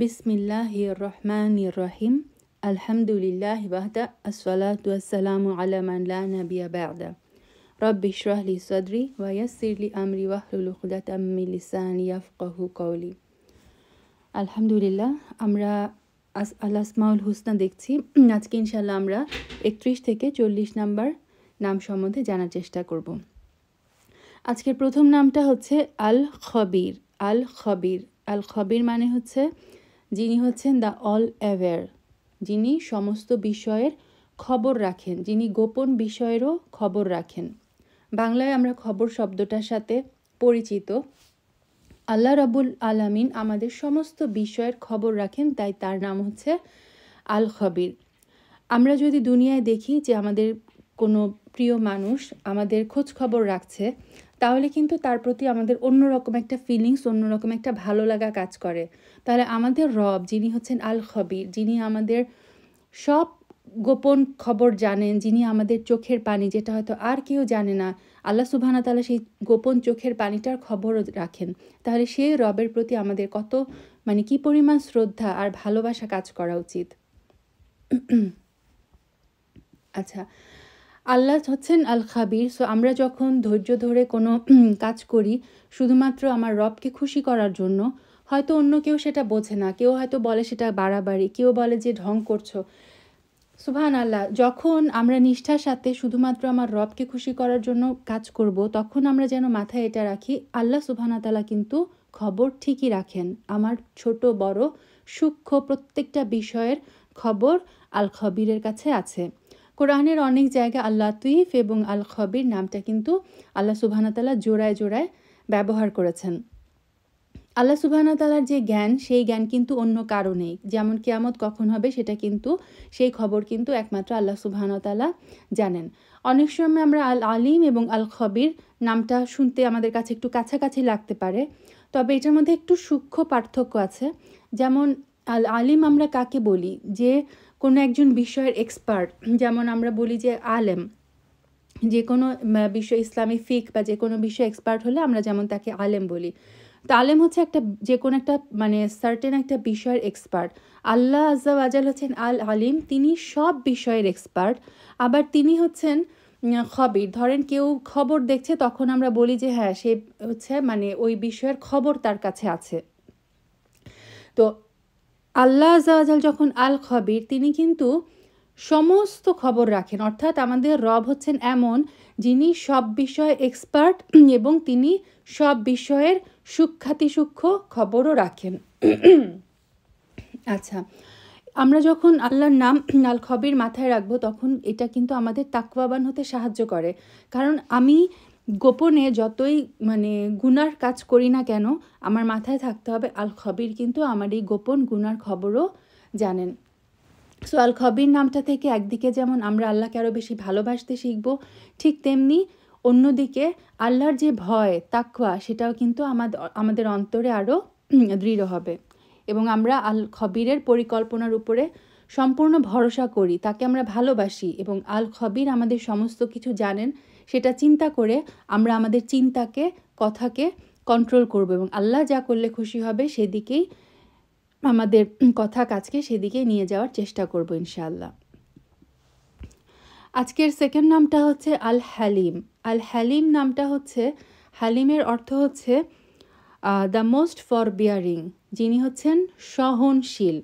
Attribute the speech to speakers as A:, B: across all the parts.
A: বিসমিল্লাহির রহমানির রহিম। আলহামদুলিল্লাহি ওয়াহদা আসসালাতু ওয়াসসালামু আলা মান লা নাবিয়্যা বা'দা। রব্বি ইশরাহ লি সাদরি ওয়া ইয়াসসির লি আমরি ওয়াহলুল উকদাতাম মিন লিসানি ইয়াফকাহু কওলি। আলহামদুলিল্লাহ, আমরা আল আসমাউল হুসনা দেখছি। আজকে ইনশাআল্লাহ আমরা 31 থেকে 40 নাম্বার নাম সম্বন্ধে জানার চেষ্টা করব। আজকের প্রথম নামটা হচ্ছে আল খবির। আল খবির আল খবির মানে হচ্ছে যিনি হচ্ছেন দ্য অল অ্যাওয়্যার, যিনি সমস্ত বিষয়ের খবর রাখেন, যিনি গোপন বিষয়েরও খবর রাখেন। বাংলায় আমরা খবর শব্দটার সাথে পরিচিত। আল্লাহ রাব্বুল আলামিন আমাদের সমস্ত বিষয়ের খবর রাখেন, তাই তার নাম হচ্ছে আল খবির। আমরা যদি দুনিয়ায় দেখি যে আমাদের কোনো প্রিয় মানুষ আমাদের খোঁজ খবর রাখছে, তাহলে কিন্তু তার প্রতি আমাদের অন্যরকম একটা ফিলিংস, অন্যরকম একটা ভালো লাগা কাজ করে। তাহলে আমাদের রব যিনি হচ্ছেন আল খবির, যিনি আমাদের সব গোপন খবর জানেন, যিনি আমাদের চোখের পানি, যেটা হয়তো আর কেউ জানে না, আল্লাহ সুবহানাহু ওয়া তাআলা সেই গোপন চোখের পানিটার খবরও রাখেন। তাহলে সেই রবের প্রতি আমাদের কত কি পরিমাণ শ্রদ্ধা আর ভালোবাসা কাজ করা উচিত। আচ্ছা, আল্লাহ হচ্ছেন আল খাবির। সো আমরা যখন ধৈর্য ধরে কোনো কাজ করি শুধুমাত্র আমার রবকে খুশি করার জন্য, হয়তো অন্য কেউ সেটা বোঝে না, কেউ হয়তো বলে সেটা বাড়াবাড়ি, কেউ বলে যে ঢং করছো। সুবহানাল্লাহ, যখন আমরা নিষ্ঠার সাথে শুধুমাত্র আমার রবকে খুশি করার জন্য কাজ করব, তখন আমরা যেন মাথায় এটা রাখি, আল্লাহ সুবহানাহু ওয়া তাআলা কিন্তু খবর ঠিকই রাখেন। আমার ছোট বড় সূক্ষ্ম প্রত্যেকটা বিষয়ের খবর আল খবিরের কাছে আছে। কোরআনের অনেক জায়গায় আল লাতীফ এবং আল খবির নামটা কিন্তু আল্লাহ সুবহানাহু ওয়া তাআলা জোড়ায় জোড়ায় ব্যবহার করেছেন। আল্লাহ সুবহানাহু ওয়া তাআলার যে জ্ঞান, সেই জ্ঞান কিন্তু অন্য কারো নেই। যেমন কিয়ামত কখন হবে সেটা কিন্তু, সেই খবর কিন্তু একমাত্র আল্লাহ সুবহানাহু ওয়া তাআলা জানেন। অনেক সময় আমরা আল আলিম এবং আল খবির নামটা শুনতে আমাদের কাছে একটু কাছাকাছি লাগতে পারে, তবে এটার মধ্যে একটু সূক্ষ্ম পার্থক্য আছে। যেমন আল আলিম আমরা কাকে বলি? যে কোনো একজন বিষয়ের এক্সপার্ট। যেমন আমরা বলি যে আলেম, যে কোনো বিষয়, ইসলামী ফিক বা যে কোনো বিষয়ে এক্সপার্ট হলে আমরা যেমন তাকে আলেম বলি। তো আলেম হচ্ছে একটা, যে কোনো একটা সার্টেন একটা বিষয়ের এক্সপার্ট। আল্লাহ আজ্জা ওয়াজাল হচ্ছেন আল আলিম, তিনি সব বিষয়ের এক্সপার্ট। আবার তিনি হচ্ছেন খবির। ধরেন কেউ খবর দেখছে, তখন আমরা বলি যে হ্যাঁ, সে হচ্ছে ওই বিষয়ের খবর তার কাছে আছে। তো আল্লাহ আজ্জা ওয়াজাল যখন আল খবির, তিনি কিন্তু সমস্ত খবর রাখেন। অর্থাৎ আমাদের রব হচ্ছেন এমন, যিনি সব বিষয়ে এক্সপার্ট এবং তিনি সব বিষয়ের সূক্ষ্মাতি সূক্ষ্ম খবরও রাখেন। আচ্ছা, আমরা যখন আল্লাহর নাম আল খবির মাথায় রাখবো, তখন এটা কিন্তু আমাদের তাকওয়াবান হতে সাহায্য করে। কারণ আমি গোপনে যতই গুনার কাজ করি না কেন, আমার মাথায় থাকতে হবে আল খবির কিন্তু আমার এই গোপন গুনার খবরও জানেন। সো আল খবির নামটা থেকে একদিকে যেমন আমরা আল্লাহকে আরও বেশি ভালোবাসতে শিখব, ঠিক তেমনি অন্যদিকে আল্লাহর যে ভয়, তাকওয়া, সেটাও কিন্তু আমাদের অন্তরে আরও দৃঢ় হবে। এবং আমরা আল খবিরের পরিকল্পনার উপরে সম্পূর্ণ ভরসা করি, তাকে আমরা ভালোবাসি এবং আল খবির আমাদের সমস্ত কিছু জানেন, সেটা চিন্তা করে আমরা আমাদের চিন্তাকে, কথাকে কন্ট্রোল করব এবং আল্লাহ যা করলে খুশি হবে সেদিকেই আমাদের কথা কাজকে সেদিকে নিয়ে যাওয়ার চেষ্টা করব ইনশাআল্লাহ। আজকের সেকেন্ড নামটা হচ্ছে আল হালিম। আল হালিম নামটা হচ্ছে, হালিমের অর্থ হচ্ছে দ্য মোস্ট ফরবিয়ারিং, যিনি হচ্ছেন সহনশীল।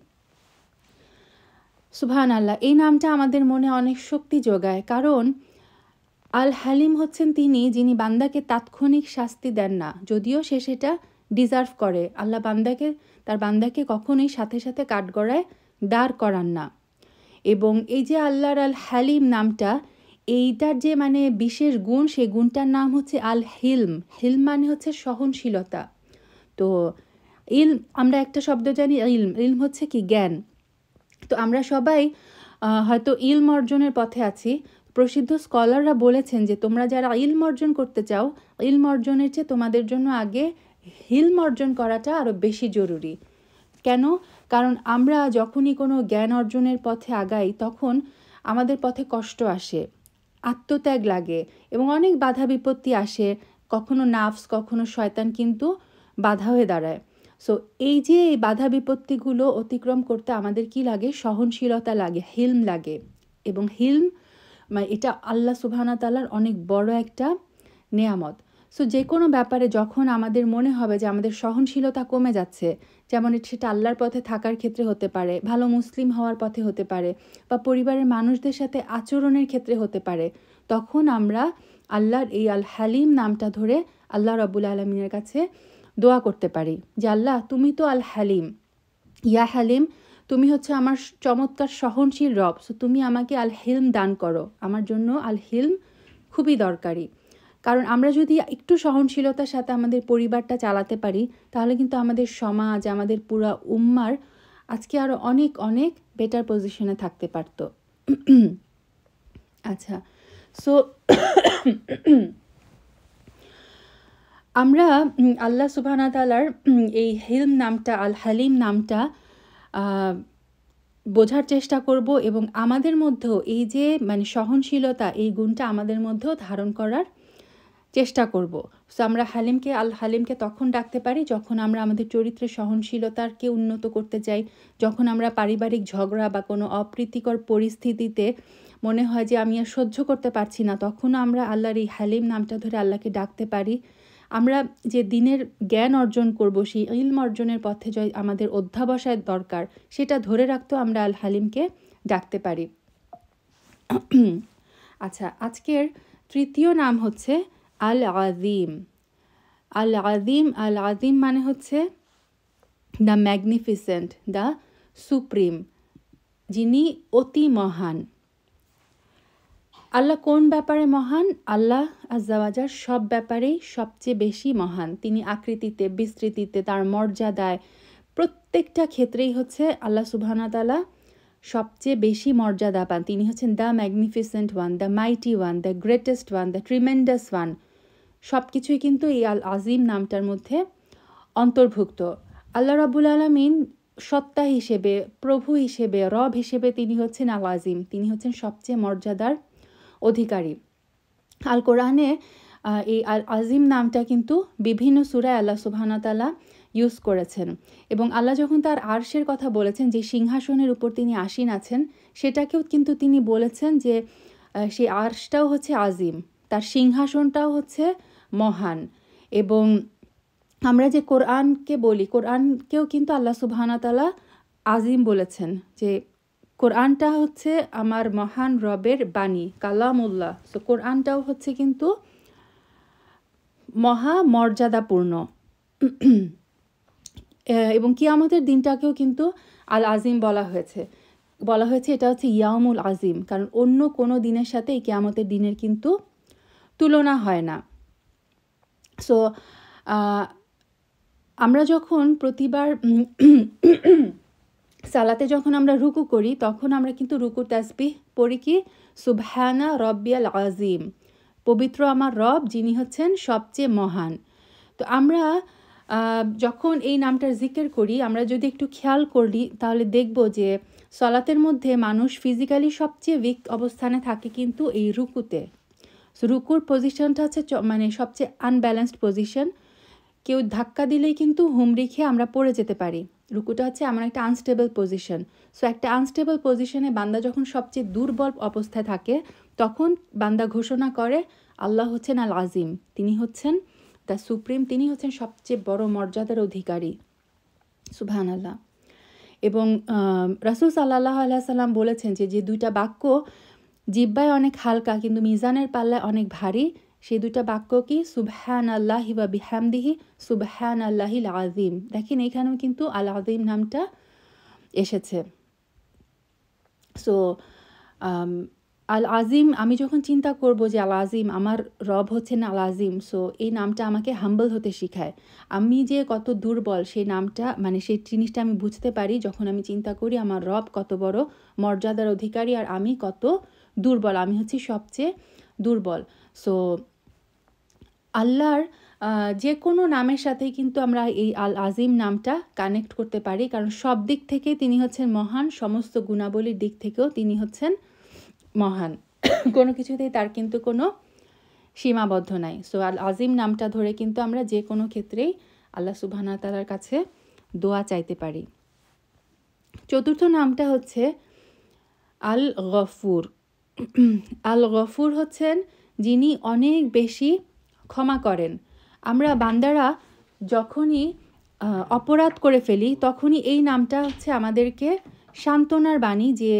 A: সুবহানাল্লাহ, এই নামটা আমাদের মনে অনেক শক্তি যোগায়। কারণ আল হালিম হচ্ছেন তিনি, যিনি বান্দাকে তাৎক্ষণিক শাস্তি দেন না, যদিও সে সেটা ডিজার্ভ করে। আল্লাহ তার বান্দাকে কখনোই সাথে সাথে কাঠগড়ায় দাঁড় করান না। এবং এই যে আল্লাহর আল হালিম নামটা, এইটার যে বিশেষ গুণ, সেই গুণটার নাম হচ্ছে আল হিলম। হিলম মানে হচ্ছে সহনশীলতা। তো ইলম, আমরা একটা শব্দ জানি ইলম, ইলম হচ্ছে কি জ্ঞান। তো আমরা সবাই হয়তো ইলম অর্জনের পথে আছি। প্রসিদ্ধ স্কলাররা বলেছেন যে তোমরা যারা ইলম অর্জন করতে চাও, ইলম অর্জনের চেয়ে তোমাদের জন্য আগে হিলম অর্জন করাটা আরও বেশি জরুরি। কেন? কারণ আমরা যখনই কোনো জ্ঞান অর্জনের পথে আগাই, তখন আমাদের পথে কষ্ট আসে, আত্মত্যাগ লাগে এবং অনেক বাধা বিপত্তি আসে। কখনো নাফস, কখনো শয়তান কিন্তু বাধা হয়ে দাঁড়ায়। সো এই যে এই বাধা বিপত্তিগুলো অতিক্রম করতে আমাদের কি লাগে? সহনশীলতা লাগে, হিলম লাগে। এবং হিলম এটা আল্লাহ সুবহানাহু ওয়া তাআলার অনেক বড় একটা নেয়ামত। সো যে কোনো ব্যাপারে যখন আমাদের মনে হবে যে আমাদের সহনশীলতা কমে যাচ্ছে, যেমন সেটা আল্লাহর পথে থাকার ক্ষেত্রে হতে পারে, ভালো মুসলিম হওয়ার পথে হতে পারে, বা পরিবারের মানুষদের সাথে আচরণের ক্ষেত্রে হতে পারে, তখন আমরা আল্লাহর এই আল হালিম নামটা ধরে আল্লাহ রাব্বুল আলামিনের কাছে দোয়া করতে পারি যে আল্লাহ তুমি তো আল হালিম, ইয়া হালিম, তুমি হচ্ছে আমার চমৎকার সহনশীল রব, সো তুমি আমাকে আল হিলম দান করো। আমার জন্য আল হিলম খুবই দরকারি। কারণ আমরা যদি একটু সহনশীলতার সাথে আমাদের পরিবারটা চালাতে পারি, তাহলে কিন্তু আমাদের সমাজ, আমাদের পুরা উম্মার আজকে আরও অনেক অনেক বেটার পজিশনে থাকতে পারত। আচ্ছা, সো আমরা আল্লাহ সুবহানাহু ওয়া তাআলার এই হিলম নামটা, আল হালিম নামটা বোঝার চেষ্টা করব, এবং আমাদের মধ্যেও এই যে সহনশীলতা, এই গুণটা আমাদের মধ্যেও ধারণ করার চেষ্টা করব। সো আমরা হালিমকে আল হালিমকে তখন ডাকতে পারি যখন আমরা আমাদের চরিত্রের সহনশীলতাকে উন্নত করতে চাই, যখন আমরা পারিবারিক ঝগড়া বা কোনো অপ্রীতিকর পরিস্থিতিতে মনে হয় যে আমি আর সহ্য করতে পারছি না, তখনও আমরা আল্লাহর এই হালিম নামটা ধরে আল্লাহকে ডাকতে পারি। আমরা যে দিনের জ্ঞান অর্জন করব, সেই ইলম অর্জনের পথে আমাদের অধ্যাবসায় দরকার, সেটা ধরে রাখতেও আমরা আল হালিমকে ডাকতে পারি। আচ্ছা, আজকের তৃতীয় নাম হচ্ছে আল আজিম। আল আজিম, আল আজিম মানে হচ্ছে দ্য ম্যাগনিফিসেন্ট, দ্য সুপ্রিম, যিনি অতি মহান। আল্লাহ কোন ব্যাপারে মহান? আল্লাহ আজ্জা ওয়া জাল সব ব্যাপারেই সবচেয়ে বেশি মহান। তিনি আকৃতিতে, বিস্তৃতিতে, তার মর্যাদায়, প্রত্যেকটা ক্ষেত্রেই হচ্ছে আল্লাহ সুবহানাহু ওয়া তাআলা সবচেয়ে বেশি মর্যাদা পান। তিনি হচ্ছেন the magnificent one, the mighty one, the greatest one, the tremendous one. সব কিছুই কিন্তু এই আল আজিম নামটার মধ্যে অন্তর্ভুক্ত। আল্লাহ রাব্বুল আলামিন সত্তা হিসেবে, প্রভু হিসেবে, রব হিসেবে তিনি হচ্ছেন আল আজিম, তিনি হচ্ছেন সবচেয়ে মর্যাদার অধিকারী। আল কোরআনে এই আল আজিম নামটা কিন্তু বিভিন্ন সূরায় আল্লাহ সুবহানাহু ওয়া তাআলা ইউজ করেছেন। এবং আল্লাহ যখন তার আরশের কথা বলেছেন, যে সিংহাসনের উপর তিনি আসীন আছেন, সেটাকেও কিন্তু তিনি বলেছেন যে সেই আরশটাও হচ্ছে আজিম, তার সিংহাসনটাও হচ্ছে মহান। এবং আমরা যে কোরআনকে বলি, কোরআনকেও কিন্তু আল্লাহ সুবহানাহু ওয়া তাআলা আজিম বলেছেন, যে কোরআনটা হচ্ছে আমার মহান রবের বাণী, কালামুল্লাহ। সো কোরআনটাও হচ্ছে কিন্তু মহা মর্যাদাপূর্ণ। এবং কিয়ামতের দিনটাকেও কিন্তু আল আজিম বলা হয়েছে এটা হচ্ছে ইয়াউমুল আজিম, কারণ অন্য কোনো দিনের সাথে এই কিয়ামতের দিনের কিন্তু তুলনা হয় না। সো আমরা যখন প্রতিবার সালাতে যখন আমরা রুকু করি, তখন আমরা কিন্তু রুকু তাসবিহ পড়ি কি? সুবহানা রব্বিয়াল আজিম, পবিত্র আমার রব, যিনি হচ্ছেন সবচেয়ে মহান। তো আমরা যখন এই নামটার জিকির করি, আমরা যদি একটু খেয়াল করি, তাহলে দেখব যে সালাতের মধ্যে মানুষ ফিজিক্যালি সবচেয়ে উইক অবস্থানে থাকে কিন্তু এই রুকুতে। সো রুকুর পজিশনটা হচ্ছে সবচেয়ে আনব্যালেন্সড পজিশন। কেউ ধাক্কা দিলেই কিন্তু হুমড়ি খেয়ে আমরা পড়ে যেতে পারি। রুকুটা হচ্ছে এমন একটা আনস্টেবল পজিশন। সো একটা আনস্টেবল পজিশনে বান্দা যখন সবচেয়ে দুর্বল অবস্থায় থাকে, তখন বান্দা ঘোষণা করে আল্লাহ হচ্ছেন আল আজিম, তিনি হচ্ছেন দ্য সুপ্রিম, তিনি হচ্ছেন সবচেয়ে বড় মর্যাদার অধিকারী। সুবহানাল্লাহ। এবং রাসূল সাল্লাল্লাহু আলাইহি সাল্লাম বলেছেন যে দুইটা বাক্য জিহ্বায় অনেক হালকা কিন্তু মিজানের পাল্লায় অনেক ভারী, সেই দুইটা বাক্য কি? সুবহানাল্লাহি ওয়া বিহামদিহি সুবহানাল্লাহিল আজিম। দেখেন এখানেও কিন্তু আল আজিম নামটা এসেছে। সো আল আজিম, আমি যখন চিন্তা করব যে আল আজিম, আমার রব হচ্ছেন আল আজিম, সো এই নামটা আমাকে হাম্বল হতে শেখায়। আমি যে কত দুর্বল, সেই নামটা সেই জিনিসটা আমি বুঝতে পারি যখন আমি চিন্তা করি আমার রব কত বড় মর্যাদার অধিকারী, আর আমি কত দুর্বল, আমি হচ্ছি সবচেয়ে দুর্বল। সো আল্লাহর যে কোনো নামের সাথেই কিন্তু আমরা এই আল আজিম নামটা কানেক্ট করতে পারি, কারণ সব দিক থেকে তিনি হচ্ছেন মহান, সমস্ত গুণাবলীর দিক থেকেও তিনি হচ্ছেন মহান, কোনো কিছুতেই তার কিন্তু কোনো সীমাবদ্ধ নাই। সো আল আজিম নামটা ধরে কিন্তু আমরা যে কোনো ক্ষেত্রেই আল্লাহ সুবহানাহু ওয়া তাআলার কাছে দোয়া চাইতে পারি। চতুর্থ নামটা হচ্ছে আল গফুর। আল গফুর হচ্ছেন যিনি অনেক বেশি ক্ষমা করেন। আমরা বান্দারা যখনই অপরাধ করে ফেলি তখনই এই নামটা হচ্ছে আমাদেরকে সান্ত্বনার বাণী যে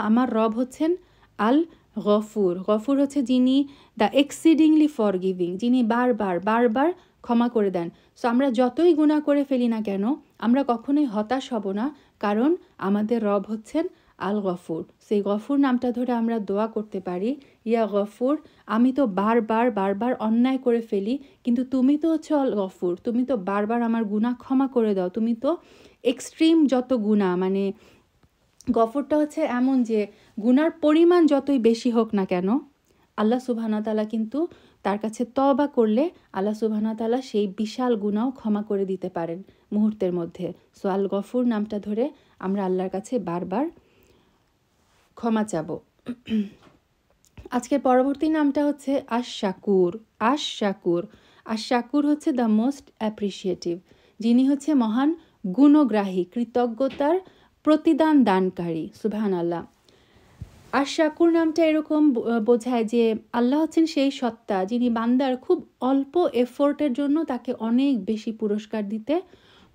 A: আমার রব হচ্ছেন আল গফুর। গফুর হচ্ছে যিনি দ্য এক্সিডিংলি ফরগিভিং, যিনি বারবার ক্ষমা করে দেন। সো আমরা যতই গুনাহ করে ফেলি না কেন আমরা কখনোই হতাশ হব না, কারণ আমাদের রব হচ্ছেন আল গফুর। সেই গফুর নামটা ধরে আমরা দোয়া করতে পারি, ইয়া গফুর, আমি তো বারবার অন্যায় করে ফেলি, কিন্তু তুমি তো হচ্ছে আল গফুর, তুমি তো বারবার আমার গুনাহ ক্ষমা করে দাও। তুমি তো এক্সট্রিম যত গুনাহ, মানে গফুরটা হচ্ছে এমন যে গুনার পরিমাণ যতই বেশি হোক না কেন আল্লাহ সুবহানাহু ওয়া তাআলা কিন্তু তার কাছে তওবা করলে আল্লাহ সুবহানাহু ওয়া তাআলা সেই বিশাল গুনাহও ক্ষমা করে দিতে পারেন মুহূর্তের মধ্যে। সো আল গফুর নামটা ধরে আমরা আল্লাহর কাছে বারবার ক্ষমা চাবো। আজকের পরবর্তী নামটা হচ্ছে আশ শাকুর। আশ শাকুর, আশ শাকুর হচ্ছে দ্য মোস্ট অ্যাপ্রিসিয়েটিভ, যিনি হচ্ছে মহান গুণগ্রাহী, কৃতজ্ঞতার প্রতিদান দানকারী। সুবহানাল্লাহ। আশ শাকুর নামটা এরকম বোঝায় যে আল্লাহ হচ্ছেন সেই সত্তা যিনি বান্দার খুব অল্প এফোর্টের জন্য তাকে অনেক বেশি পুরস্কার দিতে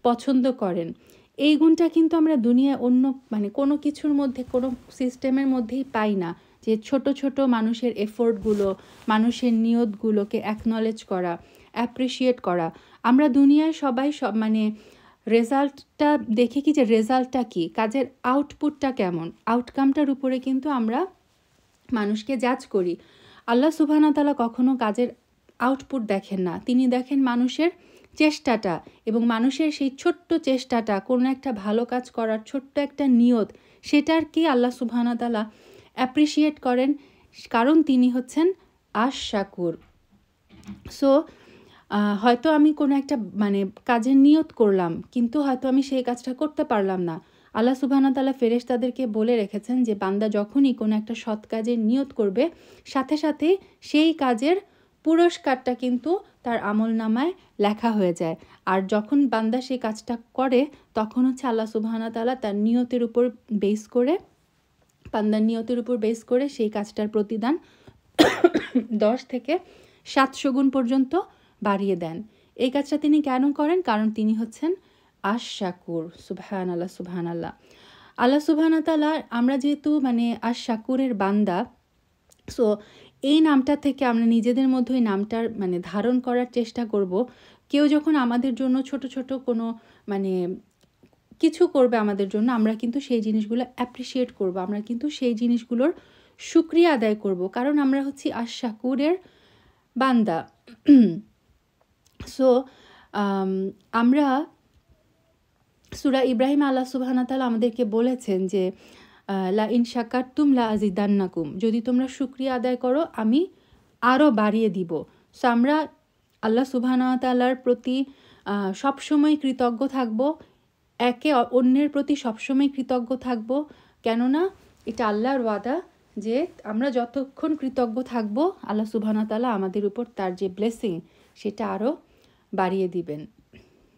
A: পছন্দ করেন। এই গুণটা কিন্তু আমরা দুনিয়ায় অন্য মানে কোনো কিছুর মধ্যে, কোনো সিস্টেমের মধ্যেই পাই না, যে ছোট ছোট মানুষের এফোর্টগুলো, মানুষের নিয়তগুলোকে অ্যাকনলেজ করা, অ্যাপ্রিসিয়েট করা। আমরা দুনিয়ায় সবাই মানে রেজাল্টটা দেখি কি, যে রেজাল্টটা কি, কাজের আউটপুটটা কেমন, আউটকামটার উপরে কিন্তু আমরা মানুষকে জাজ করি। আল্লাহ সুবহানাহু ওয়া তাআলা কখনো কাজের আউটপুট দেখেন না, তিনি দেখেন মানুষের চেষ্টাটা, এবং মানুষের সেই ছোট্ট চেষ্টাটা, কোনো একটা ভালো কাজ করার ছোট্ট একটা নিয়ত, সেটার কি আল্লাহ সুবহানাহু ওয়া তাআলা অ্যাপ্রিসিয়েট করেন, কারণ তিনি হচ্ছেন আশ শাকুর। সো হয়তো আমি কোনো একটা মানে কাজের নিয়ত করলাম, কিন্তু হয়তো আমি সেই কাজটা করতে পারলাম না। আল্লাহ সুবহানাহু ওয়া তাআলা ফেরেশতাদেরকে বলে রেখেছেন যে বান্দা যখনই কোনো একটা সৎ কাজের নিয়ত করবে, সাথে সাথে সেই কাজের পুরস্কারটা কিন্তু তার আমলনামায় লেখা হয়ে যায়। আর যখন বান্দা সেই কাজটা করে তখন হচ্ছে আল্লাহ সুবহানাহু ওয়া তাআলা তার নিয়তের উপর বেস করে, বান্দার নিয়তের উপর বেস করে সেই কাজটার প্রতিদান 10 থেকে 700 গুণ পর্যন্ত বাড়িয়ে দেন। এই কাজটা তিনি কেন করেন? কারণ তিনি হচ্ছেন আশ শাকুর। সুবহানাল্লাহ, সুবহানাল্লাহ। আল্লাহ সুবহানাহু ওয়া তাআলা, আমরা যেহেতু মানে আশ শাকুরের বান্দা, সো এই নামটা থেকে আমরা নিজেদের মধ্যে ওই নামটার মানে ধারণ করার চেষ্টা করব। কেউ যখন আমাদের জন্য ছোট ছোট কোনো মানে কিছু করবে আমাদের জন্য, আমরা কিন্তু সেই জিনিসগুলো অ্যাপ্রিসিয়েট করব, আমরা কিন্তু সেই জিনিসগুলোর শুকরিয়া আদায় করব, কারণ আমরা হচ্ছি আশ শাকুরের বান্দা। সো আমরা সূরা ইব্রাহিম আল্লাহ সুবহানাহু ওয়া তাআলা আমাদেরকে বলেছেন যে লা ইন শাকারতুম লা আযিদান্নাকুম, যদি তোমরা শুকরিয়া আদায় করো আমি আরও বাড়িয়ে দিব। সো আমরা আল্লাহ সুবহানাহু ওয়া তাআলার প্রতি সবসময় কৃতজ্ঞ থাকব, একে অন্যের প্রতি সবসময় কৃতজ্ঞ থাকব, কেননা এটা আল্লাহর ওয়াদা যে আমরা যতক্ষণ কৃতজ্ঞ থাকব আল্লাহ সুবহানাহু ওয়া তাআলা আমাদের উপর তার যে ব্লেসিং সেটা আরও বাড়িয়ে দিবেন।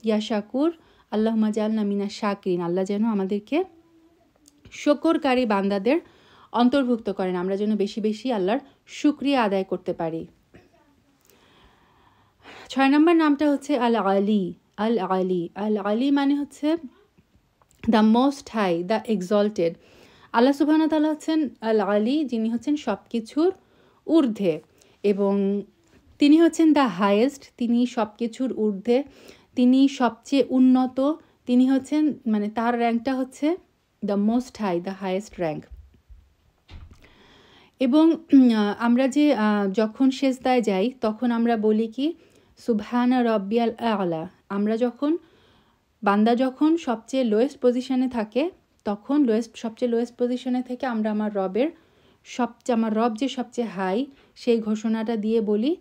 A: ইয়া শাকুর আল্লাহুম্মা জাআলনা মিনাশ শাকিরিন, আল্লাহ যেন আমাদেরকে শুকরকারী বান্দাদের অন্তর্ভুক্ত করেন, আমরা যেন বেশি বেশি আল্লাহর শুকরিয়া আদায় করতে পারি। 6 নম্বর নামটা হচ্ছে আল আলী। আল আলী, আল আলী মানে হচ্ছে the most high, the exalted. আল্লাহ সুবহানাহু ওয়া তাআলা হচ্ছেন আল আলী, যিনি হচ্ছেন সব কিছুর ঊর্ধ্বে, এবং তিনি হচ্ছেন দ্য হাইয়েস্ট, তিনি সব কিছুর ঊর্ধ্বে, তিনি সবচেয়ে উন্নত, তিনি হচ্ছেন মানে তার র্যাঙ্কটা হচ্ছে the most high, the highest rank. এবং আমরা যে যখন সেজদায় যাই তখন আমরা বলি কি সুবহানা রব্বিয়াল আ'লা। আমরা যখন বান্দা যখন সবচেয়ে লোয়েস্ট পজিশনে থাকে তখন সবচেয়ে লোয়েস্ট পজিশনে থেকে আমরা আমার রব যে সবচেয়ে হাই সেই ঘোষণাটা দিয়ে বলি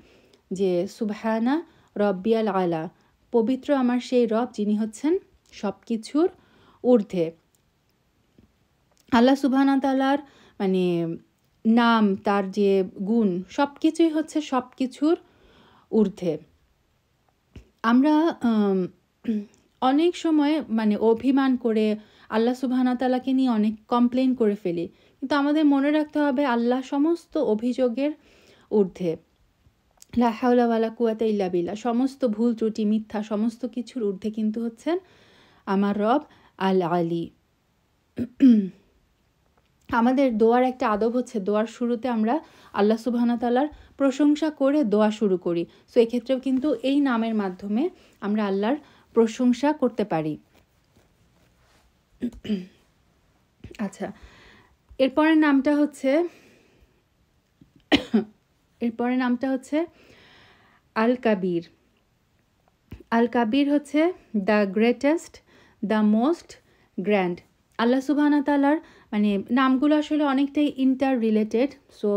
A: যে সুবহানা রব্বিয়াল আ'লা, পবিত্র আমার সেই রব যিনি হচ্ছেন সব কিছুর ঊর্ধ্বে। আল্লাহ সুবহানাহু ওয়া তাআলার মানে নাম, তার যে গুণ, সব কিছুই হচ্ছে সব কিছুর ঊর্ধ্বে। আমরা অনেক সময় মানে অভিমান করে আল্লাহ সুবহানাহু ওয়া তাআলাকে নিয়ে অনেক কমপ্লেইন করে ফেলি, কিন্তু আমাদের মনে রাখতে হবে আল্লাহ সমস্ত অভিযোগের ঊর্ধ্বে। লা হাওলা ওয়ালা কুওয়াতা ইল্লা বিল্লাহ, সমস্ত ভুল ত্রুটি মিথ্যা সমস্ত কিছুর ঊর্ধ্বে কিন্তু হচ্ছেন আমার রব আল আলী। আমাদের দোয়ার একটা আদব হচ্ছে দোয়ার শুরুতে আমরা আল্লাহ সুবহানাহু ওয়া তাআলার প্রশংসা করে দোয়া শুরু করি। সো এক্ষেত্রেও কিন্তু এই নামের মাধ্যমে আমরা আল্লাহর প্রশংসা করতে পারি। আচ্ছা, এরপরের নামটা হচ্ছে আল কাবির। আল কাবির হচ্ছে the greatest, the most grand. আল্লাহ সুবহানাহু ওয়া তাআলার মানে নামগুলো আসলে অনেকটাই ইন্টার রিলেটেড। সো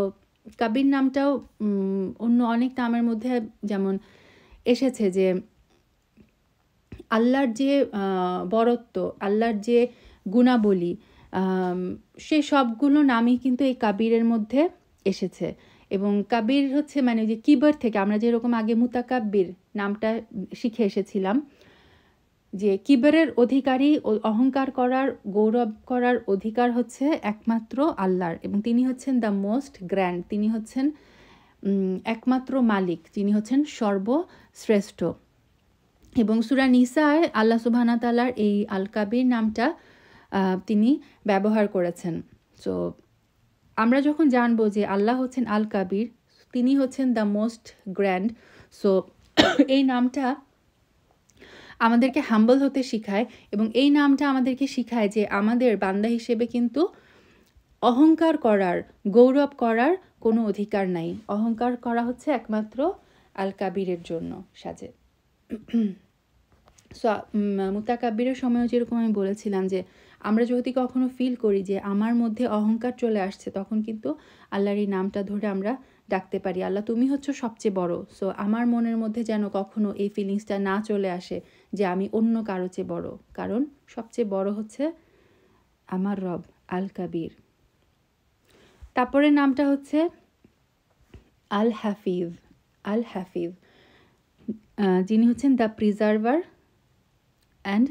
A: কাবির নামটাও অন্য অনেক নামের মধ্যে যেমন এসেছে যে আল্লাহর যে বরত্ব, আল্লাহর যে গুণাবলী, সেই সবগুলো নামই কিন্তু এই কাবিরের মধ্যে এসেছে। এবং কাবির হচ্ছে মানে যে কিবর থেকে আমরা যেরকম আগে মুতাকাব্বির নামটা শিখে এসেছিলাম, যে কিবরের অধিকারী, অহংকার করার, গৌরব করার অধিকার হচ্ছে একমাত্র আল্লাহর, এবং তিনি হচ্ছেন দ্য মোস্ট গ্র্যান্ড, তিনি হচ্ছেন একমাত্র মালিক, যিনি হচ্ছেন সর্বশ্রেষ্ঠ। এবং সূরা নিসায় আল্লাহ সুবহানাহু ওয়া তাআলার এই আল কাবির নামটা তিনি ব্যবহার করেছেন। সো আমরা যখন জানবো যে আল্লাহ হচ্ছেন আল কাবির, তিনি হচ্ছেন দ্য মোস্ট গ্র্যান্ড, সো এই নামটা আমাদেরকে হাম্বল হতে শিখায়, এবং এই নামটা আমাদেরকে শিখায় যে আমাদের বান্দা হিসেবে কিন্তু অহংকার করার, গৌরব করার কোনো অধিকার নাই। অহংকার করা হচ্ছে একমাত্র আল কাবিরের জন্য সাজে। সো মুতাকাব্বিরের সময়ও যেরকম আমি বলেছিলাম যে আমরা যদি কখনো ফিল করি যে আমার মধ্যে অহংকার চলে আসছে, তখন কিন্তু আল্লাহর এই নামটা ধরে আমরা ডাকতে পারি, আল্লাহ তুমি হচ্ছ সবচেয়ে বড়। সো আমার মনের মধ্যে যেন কখনো এই ফিলিংসটা না চলে আসে যে আমি অন্য কারো চেয়ে বড়, কারণ সবচেয়ে বড় হচ্ছে আমার রব আল কাবির। তারপরে নামটা হচ্ছে আল হাফিজ। আল হাফিজ, যিনি হচ্ছেন the preserver and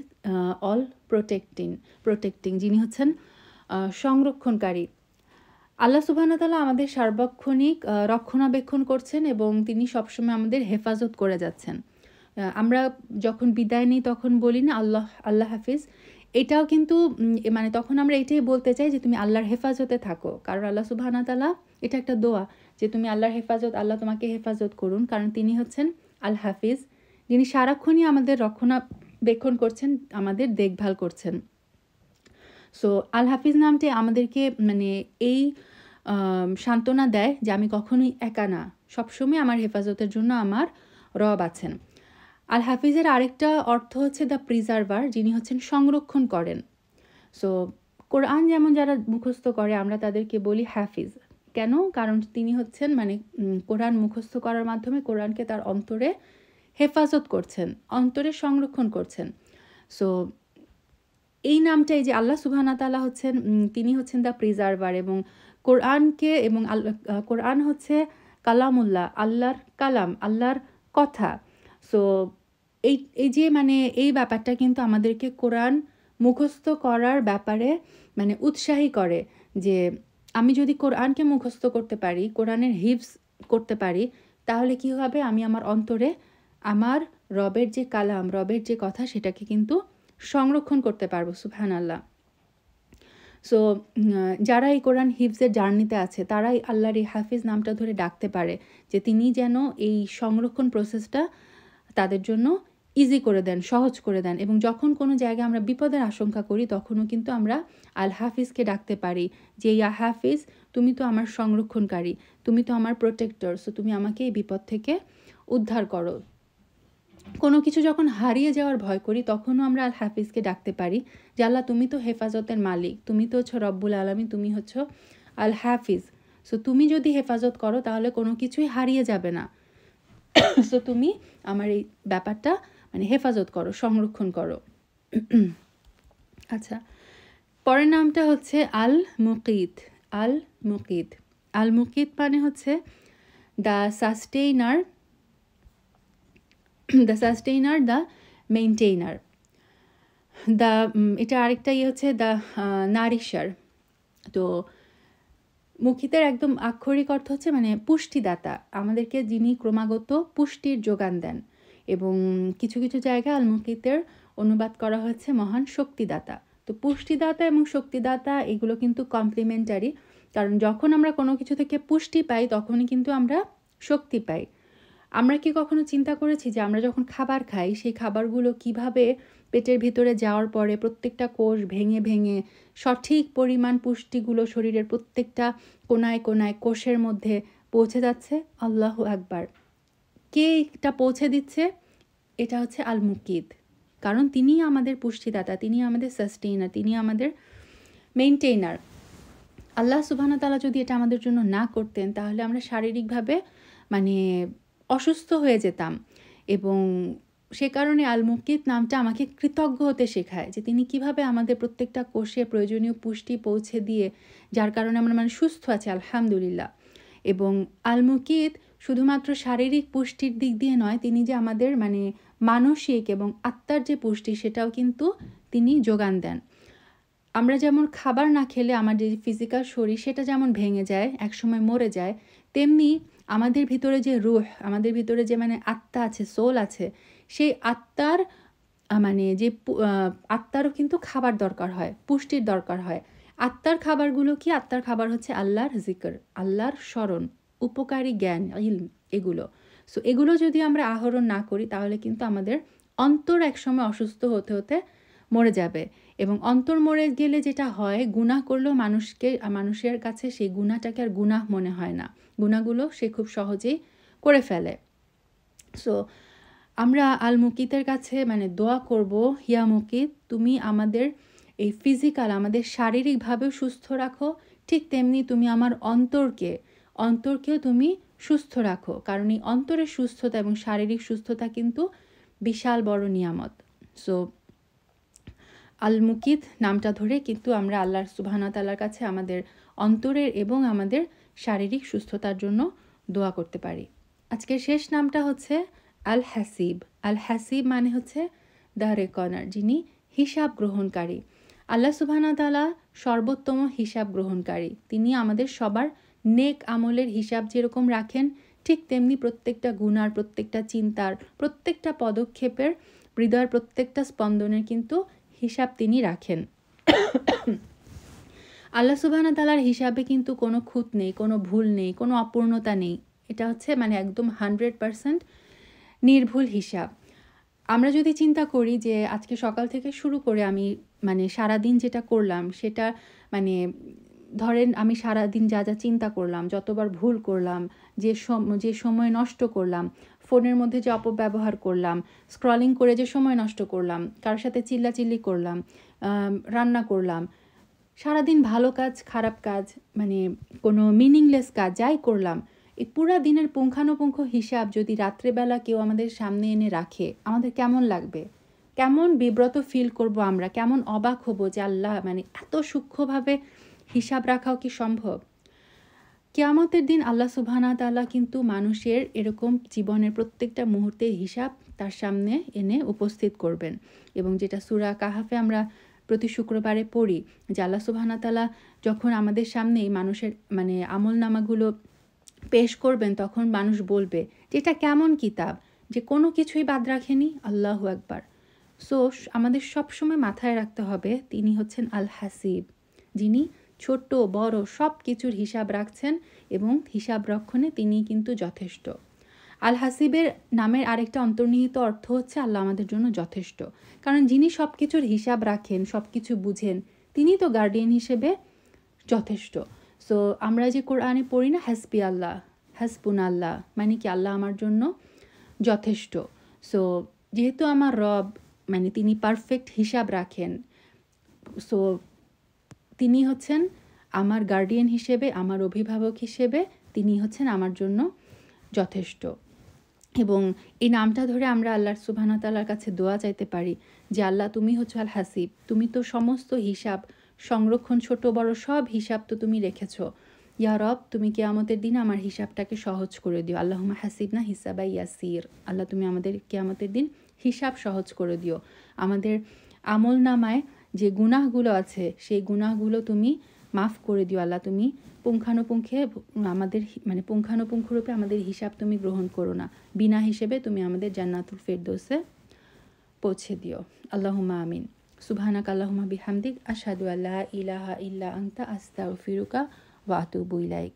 A: all protecting, যিনি হচ্ছেন সংরক্ষণকারী। আল্লাহ সুবহানাহু ওয়া তাআলা আমাদের সার্বক্ষণিক রক্ষণাবেক্ষণ করছেন এবং তিনি সবসময় আমাদের হেফাজত করে যাচ্ছেন। আমরা যখন বিদায় নিই তখন বলি না আল্লাহ হাফিজ, এটাও কিন্তু মানে তখন আমরা এটাই বলতে চাই যে তুমি আল্লাহর হেফাজতে থাকো, কারণ আল্লাহ সুবহানাহু ওয়া তাআলা, এটা একটা দোয়া যে তুমি আল্লাহর হেফাজত, আল্লাহ তোমাকে হেফাজত করুন, কারণ তিনি হচ্ছেন আল হাফিজ, যিনি সারাক্ষণই আমাদের রক্ষণাবেক্ষণ করছেন, আমাদের দেখভাল করছেন। সো আল হাফিজ নামটি আমাদেরকে মানে এই সান্ত্বনা দেয় যে আমি কখনোই একা না, সবসময় আমার হেফাজতের জন্য আমার রব আছেন। আল হাফিজের আরেকটা অর্থ হচ্ছে দ্য প্রিজার্ভার, যিনি হচ্ছেন সংরক্ষণ করেন। সো কোরআন যেমন যারা মুখস্থ করে আমরা তাদেরকে বলি হাফিজ। কেন? কারণ তিনি হচ্ছেন মানে কোরআন মুখস্থ করার মাধ্যমে কোরআনকে তার অন্তরে হেফাজত করছেন, অন্তরে সংরক্ষণ করছেন। সো এই নামটাই যে আল্লাহ সুবহানাহু ওয়া তাআলা হচ্ছেন, তিনি হচ্ছেন দ্য প্রিজার্ভার, এবং কোরআনকে এবং কোরআন হচ্ছে কালামুল্লাহ, আল্লাহর কালাম, আল্লাহর কথা। সো এই যে মানে এই ব্যাপারটা কিন্তু আমাদেরকে কোরআন মুখস্থ করার ব্যাপারে মানে উৎসাহী করে, যে আমি যদি কোরআনকে মুখস্থ করতে পারি, কোরআনের হিফজ করতে পারি, তাহলে কি হবে, আমি আমার অন্তরে আমার রবের যে কালাম, রবের যে কথা, সেটাকে কিন্তু সংরক্ষণ করতে পারবো। সুবহানাল্লাহ। সো যারা এই কোরআন হিফজের জার্নিতে আছে তারাই আল্লাহর এই হাফিজ নামটা ধরে ডাকতে পারে, যে তিনি যেন এই সংরক্ষণ প্রসেসটা তাদের জন্য ইজি করে দেন, সহজ করে দেন। এবং যখন কোনো জায়গায় আমরা বিপদের আশঙ্কা করি তখনও কিন্তু আমরা আল হাফিজকে ডাকতে পারি যে ইয়া হাফিজ, তুমি তো আমার সংরক্ষণকারী, তুমি তো আমার প্রোটেক্টর, সো তুমি আমাকে এই বিপদ থেকে উদ্ধার করো। কোনো কিছু যখন হারিয়ে যাওয়ার ভয় করি তখনও আমরা আল হাফিজকে ডাকতে পারি যে আল্লাহ তুমি তো হেফাজতের মালিক, তুমি তো হচ্ছ রব্বুল আলামিন, তুমি হচ্ছ আল হাফিজ। সো তুমি যদি হেফাজত করো তাহলে কোনো কিছুই হারিয়ে যাবে না। সো তুমি আমার এই ব্যাপারটা মানে হেফাজত করো, সংরক্ষণ করো। আচ্ছা, পরের নামটা হচ্ছে আল মুকিত। আল মুকিত, আল মুকিত মানে হচ্ছে দ্য সাস্টেইনার, দ্য মেইনটেইনার। এটা আরেকটা ইয়ে হচ্ছে দ্য নারিশার। তো মুকিতের একদম আক্ষরিক অর্থ হচ্ছে মানে পুষ্টিদাতা, আমাদেরকে যিনি ক্রমাগত পুষ্টির যোগান দেন। এবং কিছু কিছু জায়গায় আল মুকিতের অনুবাদ করা হয়েছে মহান শক্তিদাতা। তো পুষ্টিদাতা এবং শক্তিদাতা এগুলো কিন্তু কমপ্লিমেন্টারি, কারণ যখন আমরা কোনো কিছু থেকে পুষ্টি পাই তখনই কিন্তু আমরা শক্তি পাই। আমরা কি কখনো চিন্তা করেছি যে আমরা যখন খাবার খাই সেই খাবারগুলো কিভাবে পেটের ভিতরে যাওয়ার পরে প্রত্যেকটা কোষ ভেঙে ভেঙে সঠিক পরিমাণ পুষ্টিগুলো শরীরের প্রত্যেকটা কোনায় কোনায় কোষের মধ্যে পৌঁছে যাচ্ছে? আল্লাহু আকবার। কে এটা পৌঁছে দিচ্ছে? এটা হচ্ছে আল মুকিত। কারণ তিনিই আমাদের পুষ্টিদাতা, তিনি আমাদের সাস্টেইনার, তিনি আমাদের মেইনটেইনার। আল্লাহ সুবহানাহু ওয়া তাআলা যদি এটা আমাদের জন্য না করতেন তাহলে আমরা শারীরিকভাবে মানে অসুস্থ হয়ে যেতাম। এবং সে কারণে আল মুকিত নামটা আমাকে কৃতজ্ঞ হতে শেখায়, যে তিনি কিভাবে আমাদের প্রত্যেকটা কোষে প্রয়োজনীয় পুষ্টি পৌঁছে দিয়ে যার কারণে আমরা মানে সুস্থ আছি আলহামদুলিল্লাহ। এবং আল মুকিত শুধুমাত্র শারীরিক পুষ্টির দিক দিয়ে নয়, তিনি যে আমাদের মানে মানসিক এবং আত্মার যে পুষ্টি সেটাও কিন্তু তিনি যোগান দেন। আমরা যেমন খাবার না খেলে আমার যে ফিজিক্যাল শরীর সেটা যেমন ভেঙে যায়, একসময় মরে যায়, তেমনি আমাদের ভিতরে যে রুহ, আমাদের ভিতরে যে মানে আত্মা আছে, সোল আছে, সেই আত্মার মানে যে আত্মারও কিন্তু খাবার দরকার হয়, পুষ্টির দরকার হয়। আত্মার খাবারগুলো কি? আত্মার খাবার হচ্ছে আল্লাহর জিকর, আল্লাহর স্মরণ, উপকারী জ্ঞান, ইলম, এগুলো। সো এগুলো যদি আমরা আহরণ না করি তাহলে কিন্তু আমাদের অন্তর একসময় অসুস্থ হতে হতে মরে যাবে। এবং অন্তর মরে গেলে যেটা হয়, গুনাহ করলেও মানুষের কাছে সেই গুনাহটাকে আর গুনাহ মনে হয় না, গুনাহগুলো সে খুব সহজেই করে ফেলে। সো আমরা আল মুকিতের কাছে মানে দোয়া করব, হিয়া মুকিত তুমি আমাদের এই ফিজিক্যাল, আমাদের শারীরিকভাবেও সুস্থ রাখো, ঠিক তেমনি তুমি আমার অন্তরকেও তুমি সুস্থ রাখো, কারণ এই অন্তরের সুস্থতা এবং শারীরিক সুস্থতা কিন্তু বিশাল বড় নিয়ামত। সো আল মুকিত নামটা ধরে কিন্তু আমরা আল্লাহ সুবহানাহু ওয়া তাআলার কাছে আমাদের অন্তরের এবং আমাদের শারীরিক সুস্থতার জন্য দোয়া করতে পারি। আজকের শেষ নামটা হচ্ছে আল হাসিব। আল হাসিব মানে হচ্ছে দ্য রেকনার, যিনি হিসাব গ্রহণকারী। আল্লাহ সুবহানাহু ওয়া তাআলা সর্বোত্তম হিসাব গ্রহণকারী। তিনি আমাদের সবার নেক আমলের হিসাব যেরকম রাখেন, ঠিক তেমনি প্রত্যেকটা গুনার, প্রত্যেকটা চিন্তার, প্রত্যেকটা পদক্ষেপের, হৃদয়ের প্রত্যেকটা স্পন্দনের কিন্তু হিসাব তিনি রাখেন। আল্লাহ সুবহানাহু ওয়া তাআলার হিসাবে কিন্তু কোনো খুঁত নেই, কোনো ভুল নেই, কোনো অপূর্ণতা নেই। এটা হচ্ছে মানে একদম 100% নির্ভুল হিসাব। আমরা যদি চিন্তা করি যে আজকে সকাল থেকে শুরু করে আমি মানে সারাদিন যেটা করলাম সেটা মানে ধরেন আমি সারাদিন যা যা চিন্তা করলাম, যতবার ভুল করলাম, যে সময় নষ্ট করলাম, ফোনের মধ্যে যে অপব্যবহার করলাম, স্ক্রলিং করে যে সময় নষ্ট করলাম, কারোর সাথে চিল্লাচিল্লি করলাম, রান্না করলাম, সারাদিন ভালো কাজ, খারাপ কাজ, মানে কোনো মিনিংলেস কাজ যাই করলাম, এই পুরা দিনের পুঙ্খানুপুঙ্খ হিসাব যদি রাত্রেবেলা কেউ আমাদের সামনে এনে রাখে, আমাদের কেমন লাগবে? কেমন বিব্রত ফিল করব আমরা, কেমন অবাক হব যে আল্লাহ মানে এত সূক্ষ্মভাবে হিসাব রাখাও কি সম্ভব? কিয়ামতের দিন আল্লাহ সুবহানাহু ওয়া তাআলা কিন্তু মানুষের এরকম জীবনের প্রত্যেকটা মুহূর্তের হিসাব তার সামনে এনে উপস্থিত করবেন। এবং যেটা সূরা কাহাফে আমরা প্রতি শুক্রবারে পড়ি, যে আল্লাহ সুবহানাহু ওয়া তাআলা যখন আমাদের সামনে এই মানুষের মানে আমলনামাগুলো পেশ করবেন, তখন মানুষ বলবে যে এটা কেমন কিতাব যে কোনো কিছুই বাদ রাখেনি। আল্লাহু আকবার। সো আমাদের সবসময় মাথায় রাখতে হবে তিনি হচ্ছেন আল হাসিব, যিনি ছোট বড় সব কিছুর হিসাব রাখছেন এবং হিসাব রক্ষণে তিনি কিন্তু যথেষ্ট। আল হাসিবের নামের আরেকটা অন্তর্নিহিত অর্থ হচ্ছে আল্লাহ আমাদের জন্য যথেষ্ট, কারণ যিনি সব কিছুর হিসাব রাখেন, সব কিছু বুঝেন, তিনি তো গার্ডিয়ান হিসেবে যথেষ্ট। সো আমরা যে কোরআনে পড়ি না হাসবি আল্লাহ, হাসবুন আল্লাহ, মানে কি আল্লাহ আমার জন্য যথেষ্ট। সো যেহেতু আমার রব মানে তিনি পারফেক্ট হিসাব রাখেন, সো তিনি হচ্ছেন আমার গার্ডিয়ান হিসেবে, আমার অভিভাবক হিসেবে তিনি হচ্ছেন আমার জন্য যথেষ্ট। এবং এই নামটা ধরে আমরা আল্লাহ সুবহানাহু ওয়া তাআলার কাছে দোয়া চাইতে পারি যে আল্লাহ তুমি হচ্ছ আল হাসিব, তুমি তো সমস্ত হিসাব সংরক্ষণ, ছোট বড় সব হিসাব তো তুমি রেখেছো। ইয়া রব, তুমি কিয়ামতের দিন আমার হিসাবটাকে সহজ করে দিও। আল্লাহুম্মা হাসিবনা হিসাবা ইয়াসির। আল্লাহ তুমি আমাদের কিয়ামতের দিন হিসাব সহজ করে দিও, আমাদের আমল নামায় যে গুনাহগুলো আছে সেই গুনাহগুলো তুমি মাফ করে দিও আল্লাহ। তুমি পুঙ্খানুপুঙ্খে আমাদের মানে পুঙ্খানুপুঙ্খ রূপে আমাদের হিসাব তুমি গ্রহণ করো না, বিনা হিসেবে তুমি আমাদের জান্নাতুল ফেরদৌসে পৌঁছে দিও। আল্লাহুম্মা আমিন। সুবহানাকা আল্লাহুম্মা বিহামদিক আশহাদু আল্লা ইলাহা ইল্লা আনতা আস্তাগফিরুকা ওয়া আতুবু ইলাইক।